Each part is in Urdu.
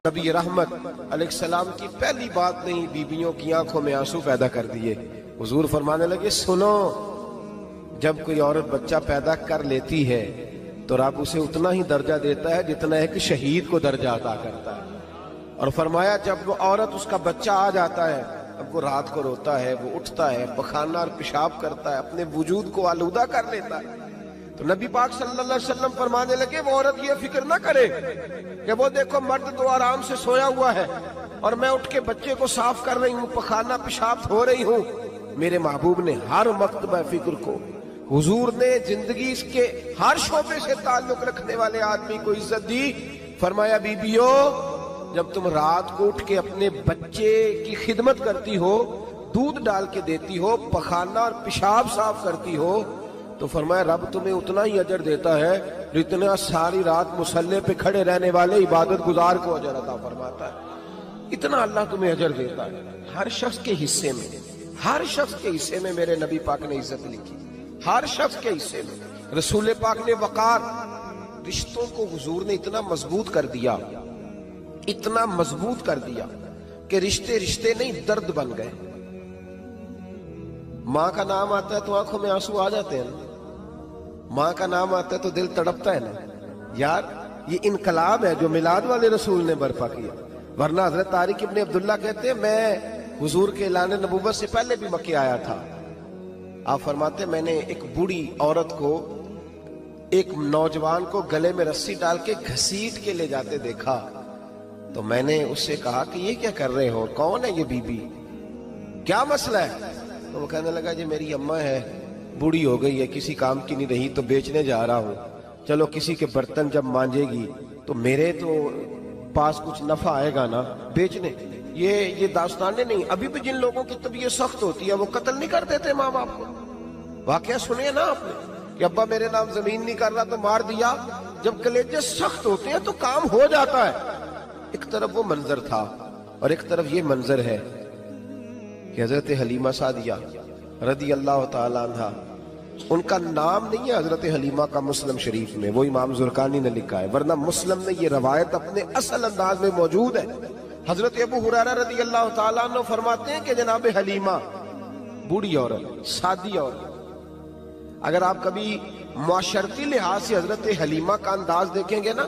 نبی رحمت علیہ السلام کی پہلی بات نہیں بیویوں کی آنکھوں میں آنسو پیدا کر دیے. حضور فرمانے لگے سنو، جب کوئی عورت بچہ پیدا کر لیتی ہے تو رب اسے اتنا ہی درجہ دیتا ہے جتنا ایک شہید کو درجہ عطا کرتا ہے. اور فرمایا جب وہ عورت اس کا بچہ آ جاتا ہے، اب وہ رات کو روتا ہے، وہ اٹھتا ہے، پخانہ اور پیشاب کرتا ہے، اپنے وجود کو آلودہ کر لیتا ہے، تو نبی پاک صلی اللہ علیہ وسلم فرمانے لگے وہ عورت یہ فکر نہ کرے کہ وہ دیکھو مرد تو آرام سے سویا ہوا ہے اور میں اٹھ کے بچے کو صاف کر رہی ہوں، پخانہ پیشاب دھو رہی ہوں. میرے محبوب نے ہر مرتبہ فکر کو، حضور نے زندگی اس کے ہر شعبے سے تعلق رکھنے والے آدمی کو عزت دی. فرمایا بیبیو، جب تم رات کو اٹھ کے اپنے بچے کی خدمت کرتی ہو، دودھ ڈال کے دیتی ہو، پخانہ اور پیشاب صاف کرتی ہو، تو فرمایا رب تمہیں اتنا ہی اجر دیتا ہے جتنا ساری رات مصلی پہ کھڑے رہنے والے عبادت گزار کو اجر عطا فرماتا ہے. اتنا اللہ تمہیں اجر دیتا ہے. ہر شخص کے حصے میں، ہر شخص کے حصے میں میرے نبی پاک نے عزت لکھی، ہر شخص کے حصے میں. رسول پاک نے وقار، رشتوں کو حضور نے اتنا مضبوط کر دیا، اتنا مضبوط کر دیا کہ رشتے رشتے نہیں درد بن گئے. ماں کا نام آتا ہے تو آنکھوں میں آنسو آ جاتے ہیں، ماں کا نام آتا ہے تو دل تڑپتا ہے نا. یار یہ انقلاب ہے جو میلاد والے رسول نے برپا کیا. ورنہ حضرت طارق ابن عبداللہ کہتے ہیں میں حضور کے اعلان نبوت سے پہلے بھی مکے آیا تھا. آپ فرماتے میں نے ایک بوڑھی عورت کو، ایک نوجوان کو گلے میں رسی ڈال کے گھسیٹ کے لے جاتے دیکھا، تو میں نے اس سے کہا کہ یہ کیا کر رہے ہو، کون ہے یہ بی بی، کیا مسئلہ ہے؟ تو وہ کہنے لگا جی میری اماں ہے، بوڑھی ہو گئی ہے، کسی کام کی نہیں رہی تو بیچنے جا رہا ہوں، چلو کسی کے برتن جب مانجے گی تو میرے تو پاس کچھ نفع آئے گا نا بیچنے. یہ داستانیں نہیں. ابھی بھی جن لوگوں کی طبیعت سخت ہوتی ہے وہ قتل نہیں کر دیتے ماں باپ کو. واقعہ سنیے نا آپ نے کہ ابا میرے نام زمین نہیں کر رہا تو مار دیا. جب کلیجے سخت ہوتے ہیں تو کام ہو جاتا ہے. ایک طرف وہ منظر تھا اور ایک طرف یہ منظر ہے کہ حضرت حلیمہ سعدیہ رضی اللہ تعالی عنہ، ان کا نام نہیں ہے حضرت حلیمہ کا مسلم شریف میں، وہ امام زرقانی نے لکھا ہے، ورنہ مسلم میں یہ روایت اپنے اصل انداز میں موجود ہے. حضرت ابو ہریرہ رضی اللہ تعالیٰ عنہ فرماتے ہیں کہ جناب حلیمہ بوڑھی عورت، سادی عورت. اگر آپ کبھی معاشرتی لحاظ سے حضرت حلیمہ کا انداز دیکھیں گے نا،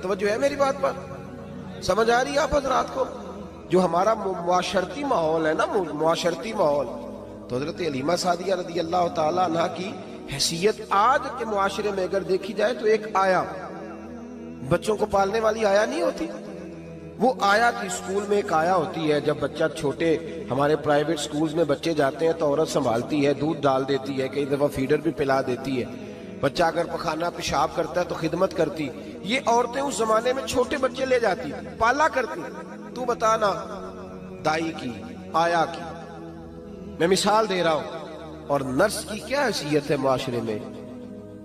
توجہ ہے میری بات پر، سمجھ آ رہی ہے آپ حضرات کو؟ جو ہمارا معاشرتی ماحول ہے نا، معاشرتی ماحول، تو حضرت حلیمہ سعدیہ رضی اللہ تعالیٰ عنہ کی حیثیت آج کے معاشرے میں اگر دیکھی جائے تو ایک آیا، بچوں کو پالنے والی آیا نہیں ہوتی، وہ آیا تھی. اسکول میں ایک آیا ہوتی ہے، جب بچہ چھوٹے ہمارے پرائیویٹ سکولز میں بچے جاتے ہیں تو عورت سنبھالتی ہے، دودھ ڈال دیتی ہے، کئی دفعہ فیڈر بھی پلا دیتی ہے. بچہ اگر پخانہ پیشاب کرتا ہے تو خدمت کرتی. یہ عورتیں اس زمانے میں چھوٹے بچے لے جاتی، پالا کرتی. تو بتانا دائی کی، آیا کی، میں مثال دے رہا ہوں. اور نرس کی کیا حیثیت ہے معاشرے میں.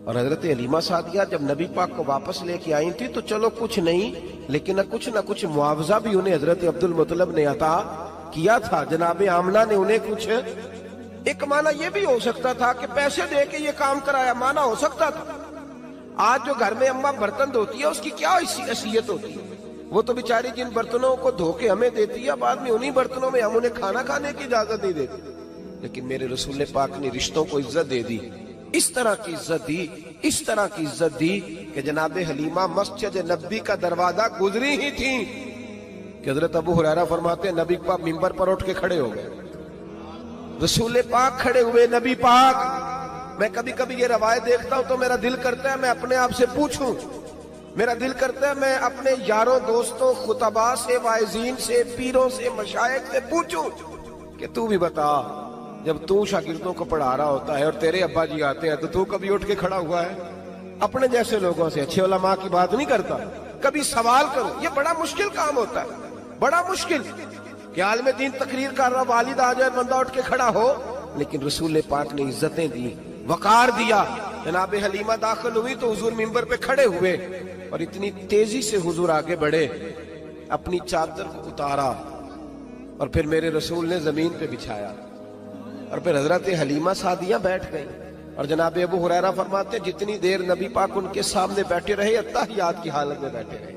اور حضرت حلیمہ سعدیہ جب نبی پاک کو واپس لے کے آئی تھی تو چلو کچھ نہیں، لیکن نہ کچھ معاوضہ بھی انہیں حضرت عبد المطلب نے عطا کیا تھا. جناب آمنہ نے انہیں کچھ، ایک معنی یہ بھی ہو سکتا تھا کہ پیسے دے کے یہ کام کرایا، معنی ہو سکتا تھا. آج جو گھر میں اماں برتن دھوتی ہے اس کی کیا حیثیت ہوتی ہے؟ وہ تو بیچاری جن برتنوں کو دھو کے ہمیں دیتی ہے، بعد میں انہی برتنوں میں ہم انہیں کھانا کھانے کی اجازت نہیں دیتے. لیکن میرے رسول پاک نے رشتوں کو عزت دے دی، اس طرح کی عزت دی، اس طرح کی عزت دی کہ جناب حلیمہ مسجد نبی کا دروازہ گزری ہی تھی کہ حضرت ابو ہریرہ فرماتے ہیں نبی پاک منبر پر اٹھ کے کھڑے ہو گئے. رسول پاک کھڑے ہوئے، نبی پاک. میں کبھی کبھی یہ روایت دیکھتا ہوں تو میرا دل کرتا ہے میں اپنے آپ سے پوچھوں، میرا دل کرتا ہے میں اپنے یاروں دوستوں خطباء سے، واعظین سے، پیروں سے، مشائخ سے پوچھوں کہ تو بھی بتا، جب تو شاگردوں کو پڑھا رہا ہوتا ہے اور تیرے ابا جی آتے ہیں تو کبھی اٹھ کے کھڑا ہوا ہے؟ اپنے جیسے لوگوں سے، اچھے علماء کی بات نہیں کرتا، کبھی سوال کرو. یہ بڑا مشکل کام ہوتا ہے، بڑا مشکل کہ عالم دین تقریر کر رہا، والد آ جائے، بندہ اٹھ کے کھڑا ہو. لیکن رسول پاک نے عزتیں دی، وقار دیا. جناب حلیمہ داخل ہوئی تو حضور منبر پہ کھڑے ہوئے اور اتنی تیزی سے حضور آگے بڑھے، اپنی چادر کو اتارا اور پھر میرے رسول نے زمین پہ بچھایا اور پھر حضرت حلیمہ سعدیہ بیٹھ گئی. اور جناب ابو ہریرہ فرماتے جتنی دیر نبی پاک ان کے سامنے بیٹھے رہے اتحیات کی حالت میں بیٹھے رہے.